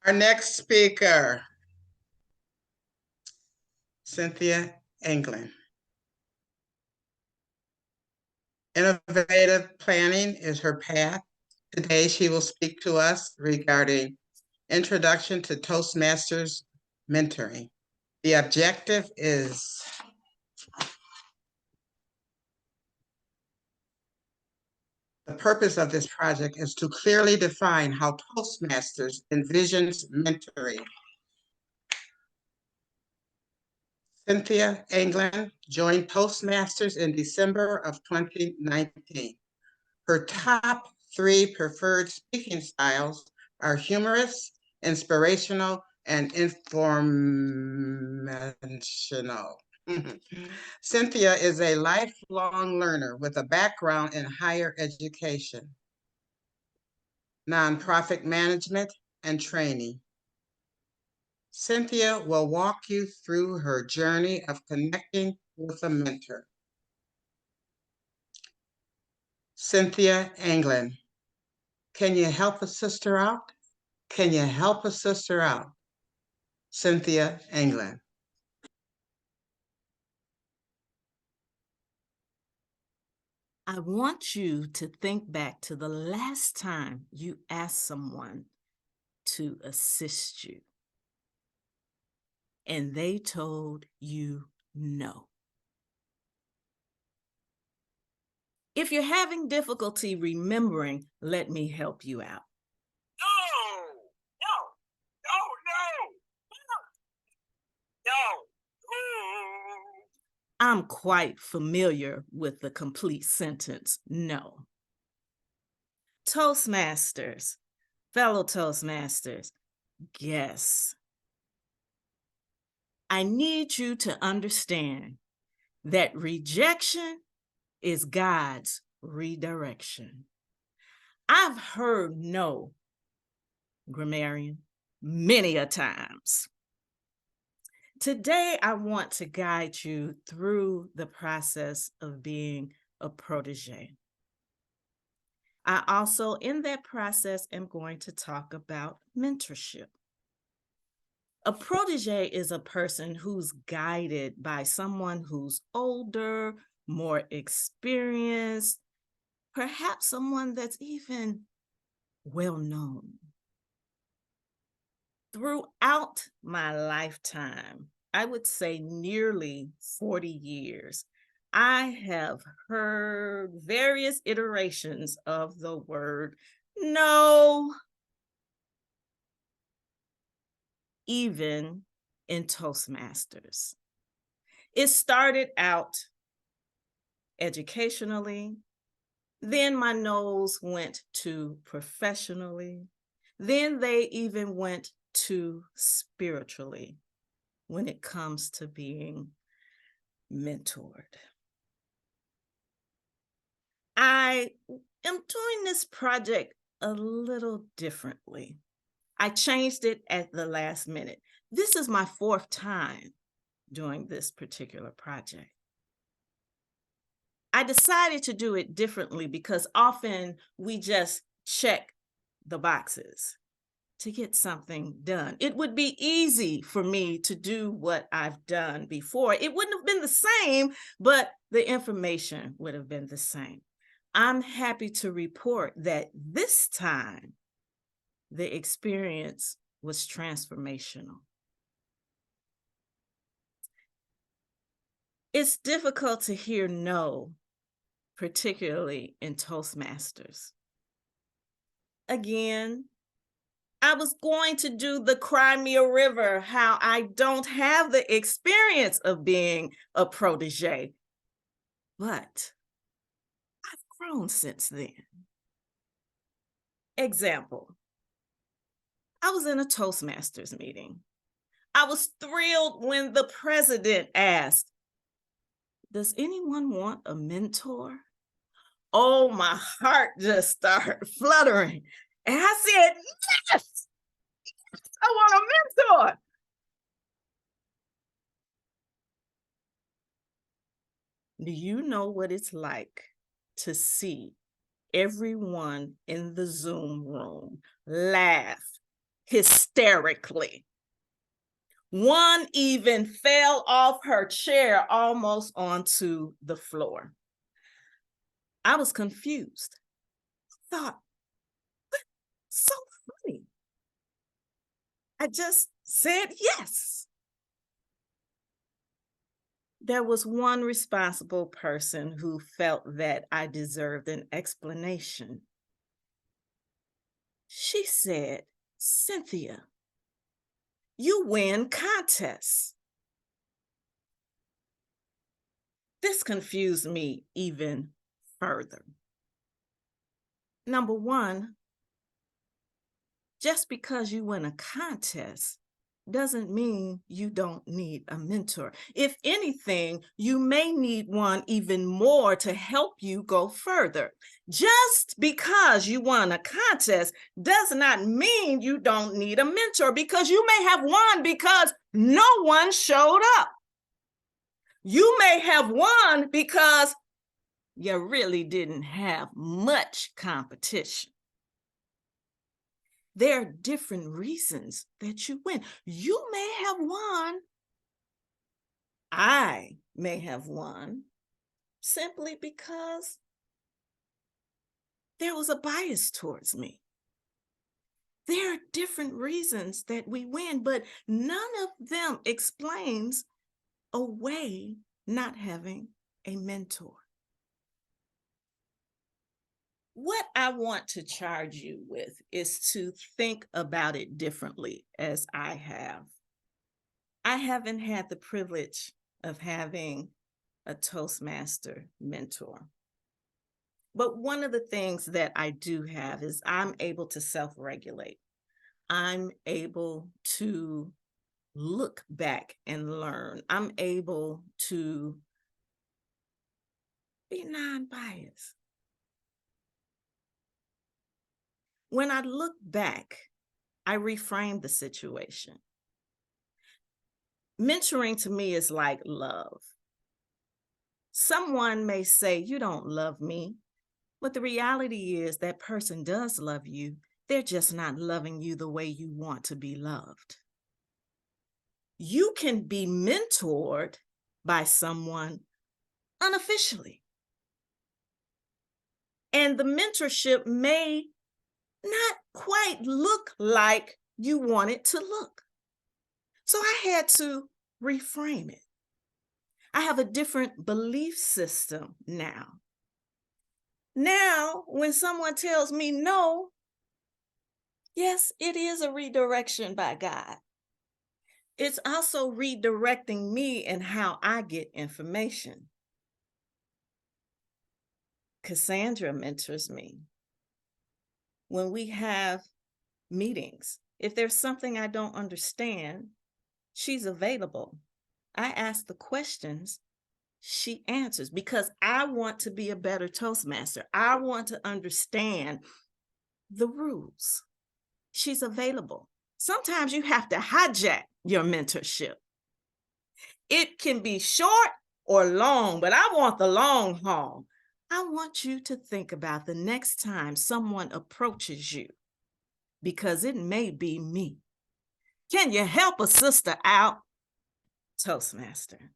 Our next speaker, Cynthia Anglin. Innovative planning is her path. Today, she will speak to us regarding Introduction to Toastmasters Mentoring. The objective is the purpose of this project is to clearly define how Toastmasters envisions mentoring. Cynthia Anglin joined Toastmasters in December of 2019. Her top 3 preferred speaking styles are humorous, inspirational, and informational. Cynthia is a lifelong learner with a background in higher education, nonprofit management, and training. Cynthia will walk you through her journey of connecting with a mentor. Cynthia Anglin, can you help a sister out? Can you help a sister out? Cynthia Anglin. I want you to think back to the last time you asked someone to assist you and they told you no. If you're having difficulty remembering, let me help you out. I'm quite familiar with the complete sentence, no. Toastmasters, fellow Toastmasters, guess. I need you to understand that rejection is God's redirection. I've heard no, grammarian, many a times. Today, I want to guide you through the process of being a protégé. I also, in that process, am going to talk about mentorship. A protégé is a person who's guided by someone who's older, more experienced, perhaps someone that's even well-known. Throughout my lifetime, I would say nearly 40 years, I have heard various iterations of the word no, even in Toastmasters. It started out educationally, then my nose went to professionally, then they even went to spiritually when it comes to being mentored. I am doing this project a little differently. I changed it at the last minute. This is my 4th time doing this particular project. I decided to do it differently because often we just check the boxes to get something done. It would be easy for me to do what I've done before. It wouldn't have been the same, but the information would have been the same. I'm happy to report that this time, the experience was transformational. It's difficult to hear no, particularly in Toastmasters. Again, I was going to do the Cry Me a River, how I don't have the experience of being a protégé, but I've grown since then. Example, I was in a Toastmasters meeting. I was thrilled when the president asked, "Does anyone want a mentor?" Oh, my heart just started fluttering. And I said, yes, I want a mentor. Do you know what it's like to see everyone in the Zoom room laugh, hysterically. One even fell off her chair almost onto the floor. I was confused. I thought, what's so funny? I just said yes. There was one responsible person who felt that I deserved an explanation. She said, "Cynthia, you win contests." This confused me even further. Number one, just because you win a contest doesn't mean you don't need a mentor. If anything, you may need one even more to help you go further. Just because you won a contest does not mean you don't need a mentor, because you may have won because no one showed up. You may have won because you really didn't have much competition. There are different reasons that you win. You may have won. I may have won simply because there was a bias towards me. There are different reasons that we win, but none of them explains away not having a mentor. What I want to charge you with is to think about it differently, as I have. I haven't had the privilege of having a Toastmaster mentor. But one of the things that I do have is I'm able to self-regulate. I'm able to look back and learn. I'm able to be non-biased. When I look back, I reframe the situation. Mentoring to me is like love. Someone may say, "You don't love me," but the reality is that person does love you. They're just not loving you the way you want to be loved. You can be mentored by someone unofficially, and the mentorship may not quite look like you want it to look. So I had to reframe it. I have a different belief system now. Now, when someone tells me no, yes, it is a redirection by God. It's also redirecting me in how I get information. Cassandra mentors me. When we have meetings, if there's something I don't understand, she's available. I ask the questions, she answers, because I want to be a better Toastmaster. I want to understand the rules. She's available. Sometimes you have to hijack your mentorship. It can be short or long, but I want the long haul. I want you to think about the next time someone approaches you, because it may be me. Can you help a sister out? Toastmaster.